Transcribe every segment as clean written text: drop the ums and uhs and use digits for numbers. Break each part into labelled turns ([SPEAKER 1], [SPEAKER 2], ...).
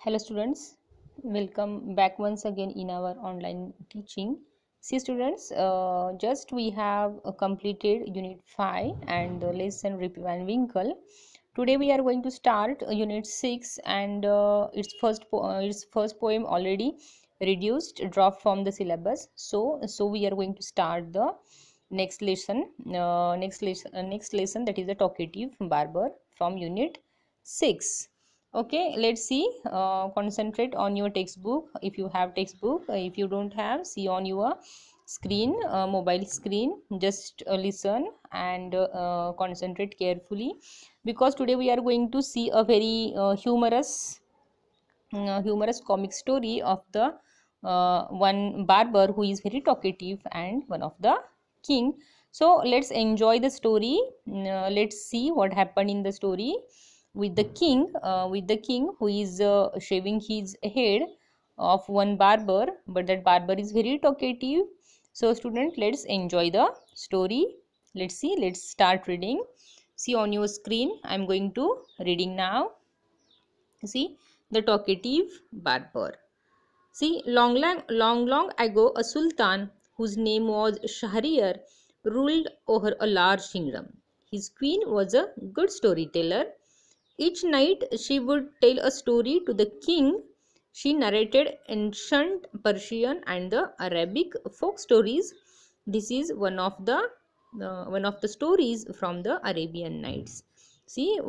[SPEAKER 1] Hello students, welcome back once again in our online teaching. See students, just we have completed unit 5 and the lesson Rip Van Winkle. Today we are going to start unit 6 and its first poem already reduced, dropped from the syllabus. So we are going to start the next lesson, that is the talkative barber from unit 6. Okay, let's see. Concentrate on your textbook if you have textbook. If you don't have, see on your screen, mobile screen. Just listen and concentrate carefully, because today we are going to see a very humorous comic story of the one barber who is very talkative and one of the king. So let's enjoy the story. Let's see what happened in the story with the king who is shaving his head of one barber, but that barber is very talkative. So student, let's enjoy the story. Let's see, let's start reading. See on your screen, I'm going to reading now. See, the talkative barber. See, long ago, a sultan whose name was Shahryar ruled over a large kingdom. His queen was a good storyteller. Each night she would tell a story to the king. She narrated ancient Persian and the Arabic folk stories. This is one of the stories from the Arabian Nights. See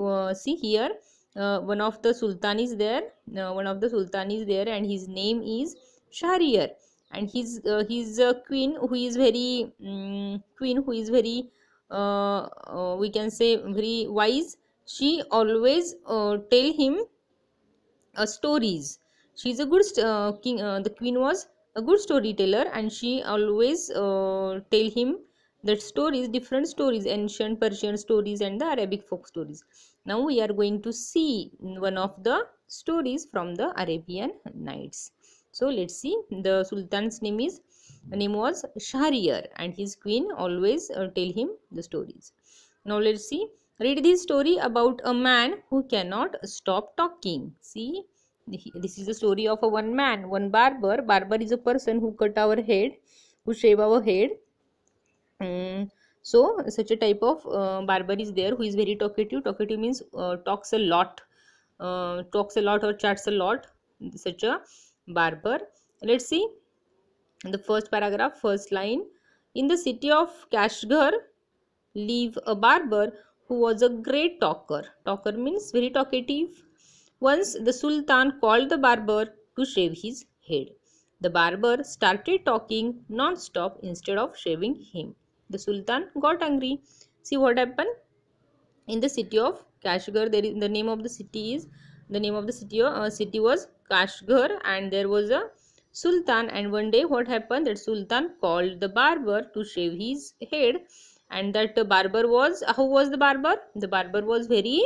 [SPEAKER 1] here, one of the sultan is there. And his name is Shahryar, and his queen who is very we can say very wise. She always tell him stories. She's a good king. The queen was a good storyteller, and she always tell him that stories, different stories, ancient Persian stories and the Arabic folk stories. Now we are going to see one of the stories from the Arabian Nights. So let's see. The sultan's name was Shahryar, and his queen always tell him the stories. Now let's see. Read this story about a man who cannot stop talking. See, this is the story of a one man, one barber. Barber is a person who cut our head, who shave our head. So such a type of barber is there who is very talkative. Talkative means talks a lot, or chats a lot. Such a barber. Let's see the first paragraph, first line. In the city of Kashgar live a barber who was a great talker. Talker means very talkative. Once the sultan called the barber to shave his head. The barber started talking non-stop instead of shaving him. The sultan got angry. See what happened? In the city of Kashgar, there is the name of the city is the name of the city was Kashgar, and there was a sultan. And one day what happened, that sultan called the barber to shave his head, and that barber was, how was the barber? The barber was very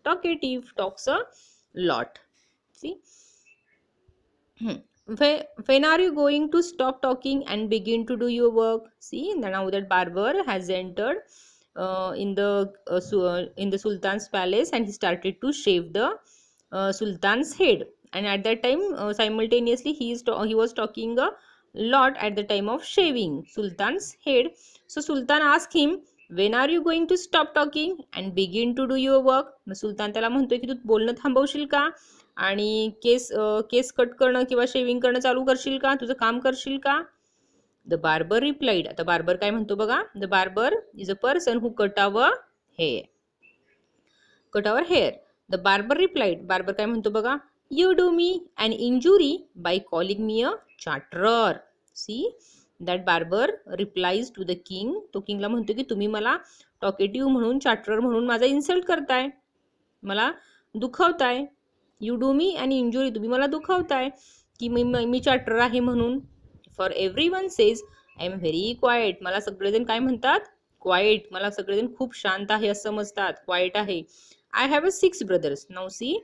[SPEAKER 1] talkative, talks a lot. See, when are you going to stop talking and begin to do your work? See, now that barber has entered in the sultan's palace, and he started to shave the sultan's head. And at that time, simultaneously he was talking a lot at the time of shaving sultan's head. So sultan asked him, when are you going to stop talking and begin to do your work? Sultan त्याला म्हणतोय की तू बोलणं थांबवशील का आणि case cut करणं किंवा shaving करणं चालू करशील का, तुझं काम करशील का? The barber replied. आता बार्बर काय म्हणतो बघा. The barber is a person who cut our hair. The barber replied. Barber काय म्हणतो बघा. You do me an injury by calling me a chatterer. See, that barber replies to the king. तो किंगला म्हणतो की तुम्ही मला टॉकेटिव्ह म्हणून, चॅटरर म्हणून माझा इन्सल्ट करताय, मला दुखवताय. You do me an injury, तुम्ही मला दुखवताय की मी चॅटर आहे म्हणून. For every one says I am very quite. मला सगळेजण काय म्हणतात? क्वाइट. मला सगळेजण खूप शांत आहे असं समजतात, क्वाइट आहे. I have a 6 brothers. Now see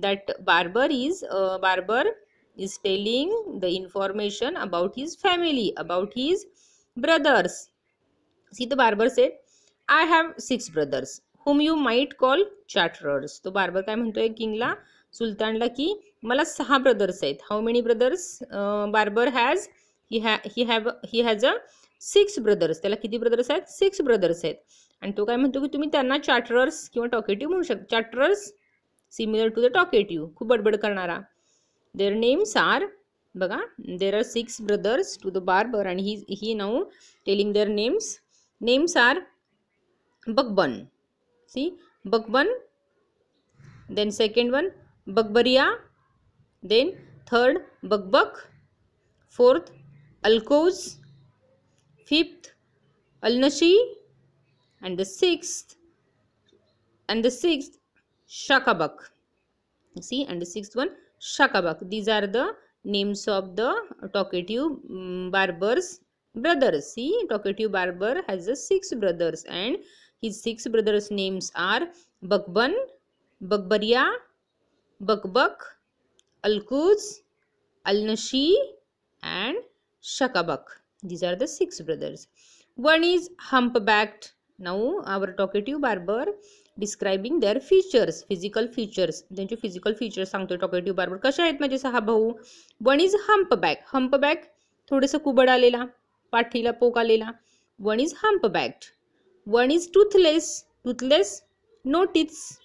[SPEAKER 1] that barber is telling the information about his family, about his brothers. See, the barber said, I have 6 brothers whom you might call chatterers. तो barber काय म्हणतोय किंगला, सुलतानला की मला 6 brothers आहेत. How many brothers barber has he has a 6 brothers. त्याला किती brothers आहेत? 6 brothers आहेत. आणि तो काय म्हणतो की तुम्ही त्यांना चॅटरर्स किंवा टॉकेटिव्ह म्हणू शकता. Chatterers similar to the talkative, खूप बडबड करणारा. देअर नेम्स आर, बघा, there are 6 brothers to the barber and he now telling their names are Bakban. See, Bakban, then second one Bakbariya, then third Bakbak, fourth Alkoz, fifth Alnashi, and the sixth Shakabak. See, and the sixth one Shakabak. These are the names of the talkative barber's brothers. See, talkative barber has 6 brothers and his 6 brothers names are Bakban, Bakbariya, Bakbak, Alkuz, Alnashi and Shakabak. These are the 6 brothers. One is humpbacked. Now our talkative barber describing their features, physical features. त्यांचे physical features सांगतो talkative barber. कशा आहेत माझे 6 भाऊ? One is humpback. Humpback थोडंसं कुबड आलेला, पाठीला पोक आलेला. One is humpbacked. One is toothless. Toothless, no teeths.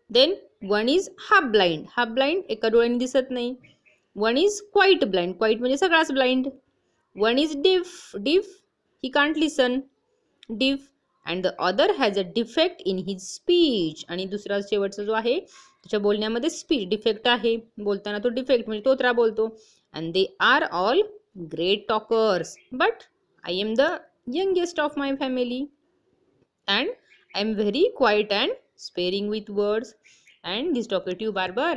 [SPEAKER 1] Then one is half blind. Half blind, एका डोळ्याने दिसत नाही. One is quite blind. Quite म्हणजे सगळाच blind. One is deaf. Deaf, he can't listen. Deaf. and the other has a defect in his speech. आणि दुसरा शेवटचा जो आहे त्याच्या बोलण्यामध्ये स्पीच डिफेक्ट आहे. बोलताना तो डिफेक्ट म्हणजे तोत्रा बोलतो. and they are all great talkers but I am the youngest of my family and I am very quiet and sparing with words. and this talkative barber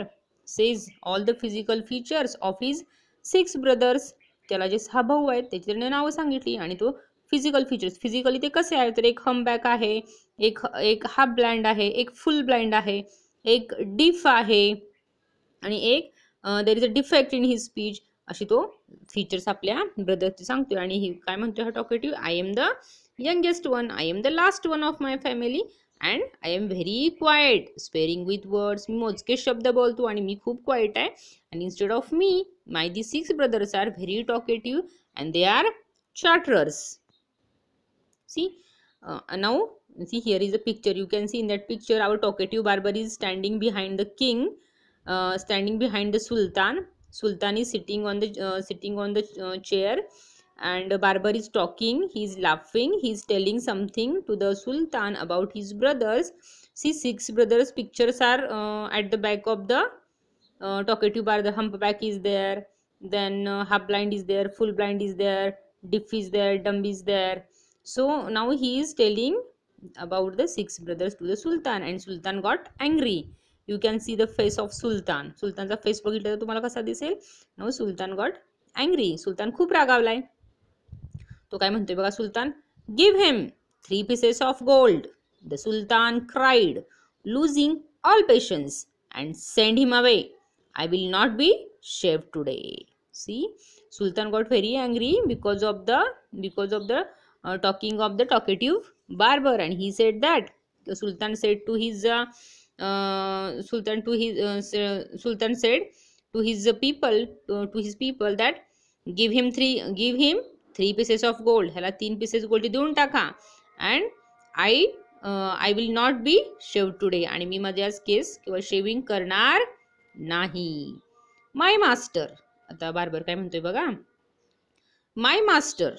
[SPEAKER 1] says all the physical features of his 6 brothers. त्याला जे 6 भाऊ आहेत त्याची त्याने नावं सांगितली आणि तो physical features, physically ते कसे आहे तर एक हम्पबॅक आहे, एक हाफ ब्लाइंड आहे, एक फुल ब्लाइंड आहे, एक डिफ आहे आणि एक there is a defect in his speech. अशी तो फीचर्स आपल्या ब्रदरचे सांगतोय. आणि ही काय म्हणतोय हा talkative? I am the youngest one, I am the last one of my family and I am very quite, sparing with words. मी मोजके शब्द बोलतो आणि मी खूप क्वाइट आहे. आणि instead of me my the 6 brothers are very talkative and they are chatterers. See, now see, here is a picture. You can see in that picture our talkative barber is standing behind the king, standing behind the sultan. Sultan is sitting on the chair and barber is talking. He is laughing. He is telling something to the sultan about his brothers. See, 6 brothers pictures are at the back of the talkative barber. The humpback is there, then half blind is there, full blind is there, deaf is there, dumb is there. So now he is telling about the 6 brothers to the sultan and sultan got angry. You can see the face of sultan. sultanचा face बघितलं तर तुम्हाला कसा दिसेल? now sultan got angry. Sultan खूप रागावलाय. तो काय म्हणतोय बघा Sultan? give him 3 pieces of gold. the sultan cried, losing all patience, and send him away. I will not be shaved today. See, sultan got very angry because of the talking of the talkative barber, and he said that the sultan said to his people that give him 3 pieces of gold. ह्याला 3 pieces gold देऊन टाका. and I will not be shaved today. आणि मी माझे आज case किंवा shaving करणार नाही. my master, आता बार्बर काय म्हणतोय बघा. my master,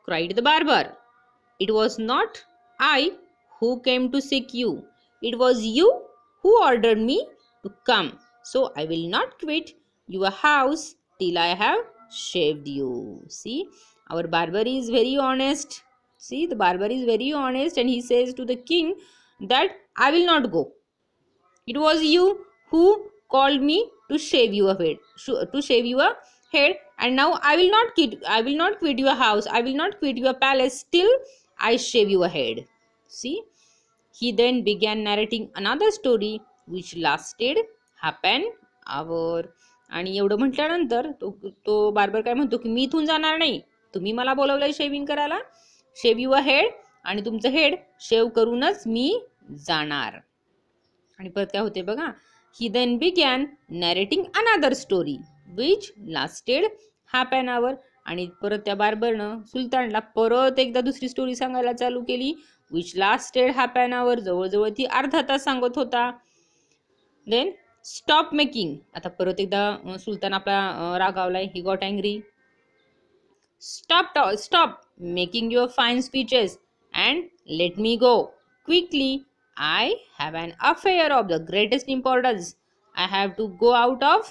[SPEAKER 1] cried the barber, it was not I who came to seek you. It was you who ordered me to come. So I will not quit your house till I have shaved you. See, our barber is very honest. See, the barber is very honest and he says to the king that I will not go. It was you who called me to shave your head, and now I will not quit your house. I will not quit your palace till I shave your head. See, he then began narrating another story which lasted half an hour. आणि एवढं म्हटल्यानंतर तो barber काय म्हणतो की मी इथून जाणार नाही. तुम्ही मला बोलवलंय शेविंग करायला. शेव युअर हेड, आणि तुमचं हेड शेव करूनच मी जाणार. आणि परत काय होते बघा. He then began narrating another story which lasted half an hour. आणि परत त्या बार्बरनं सुलतानला परत एकदा दुसरी स्टोरी सांगायला चालू केली which lasted half an hour. जवळजवळ ती अर्धा तास सांगत होता. Then stop making. आता परत एकदा सुलतान आपला रागावलाय. He got angry. Stop making your fine speeches and let me go quickly. I have an affair of the greatest importance. I have to go out of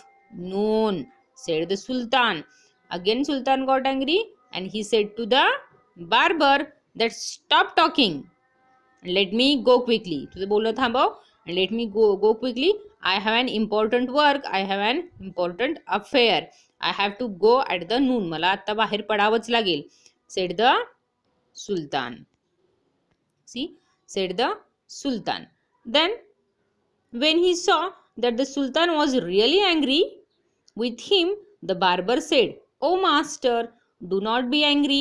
[SPEAKER 1] noon, said the Sultan. Again Sultan got angry and he said to the barber that stop talking. Let me go quickly. तुझं बोलणं थांबव and let me go quickly. I have an important work. I have an important affair. I have to go at the noon. मला आता बाहेर पडावंच लागेल, said the Sultan. See, said the Sultan. Then when he saw that the Sultan was really angry with him, the barber said, "Oh master, do not be angry.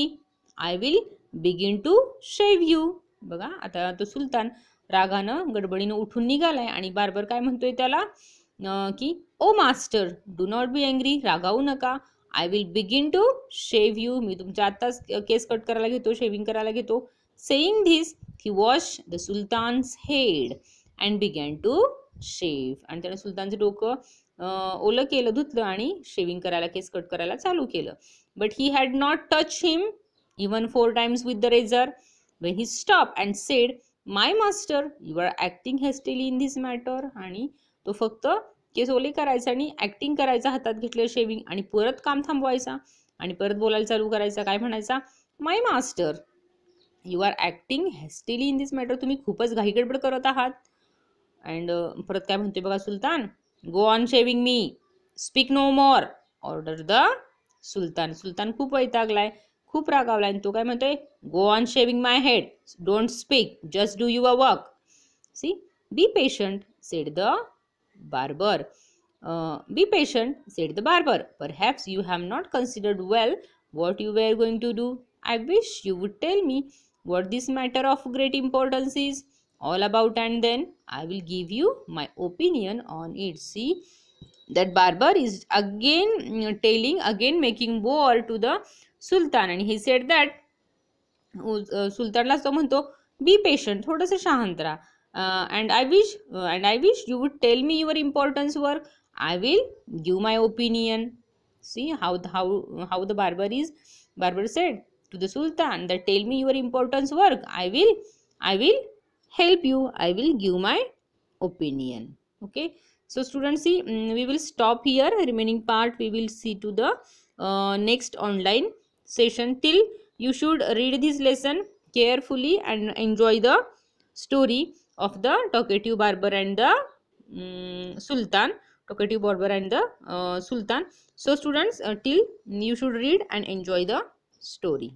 [SPEAKER 1] I will begin to shave you." बघा, आता तो सुलतान रागानं गडबडीनं उठून निघालाय आणि barber काय म्हणतोय त्याला की O master do not be angry, रागावू नका. I will begin to shave you, मी तुमच्या आत्ताच केस कट करायला घेतो, शेविंग करायला घेतो. Saying this, he washed the Sultan's head and began to shave. आणि त्याने सुलतानचं डोकं ओलं केलं, धुतलं आणि शेविंग करायला, केस कट करायला चालू केलं. But he had not touched him even 4 times with the razor. When he stopped and said, "My master, you are acting hastily in this matter." आणि तो फक्त केस ओले करायचा आणि ऍक्टिंग करायचा, हातात घेतलं शेविंग आणि परत काम थांबवायचा आणि परत बोलायला चालू करायचा. काय म्हणायचा? My master, you are acting hastily in this matter. तुम्ही खूपच घाईगडबड करत आहात. अँड परत काय म्हणतोय बघा sultan, go on shaving me, speak no more, order the sultan. Sultan खूप वैतागलाय, खूप रागावलाय आणि तो काय म्हणतोय, go on shaving my head, don't speak, just do your work. See, be patient, said the barber. Be patient, said the barber. Perhaps you have not considered well what you were going to do. I wish you would tell me what this matter of great importance is all about, and then I will give you my opinion on it. See, that barber is again making war to the Sultan, and he said that सुलतानला तो म्हणतो, be patient, थोडंसं शांत राहा. And I wish you would tell me your importance work. I will give my opinion. See how the barber said to the Sultan that tell me your importance work. I will help you. I will give my opinion. Okay. So students, see, we will stop here. Remaining part we will see to the next online session. Till you should read this lesson carefully and enjoy the story of the talkative barber and the Sultan. Talkative barber and the Sultan. So students, till you should read and enjoy the story.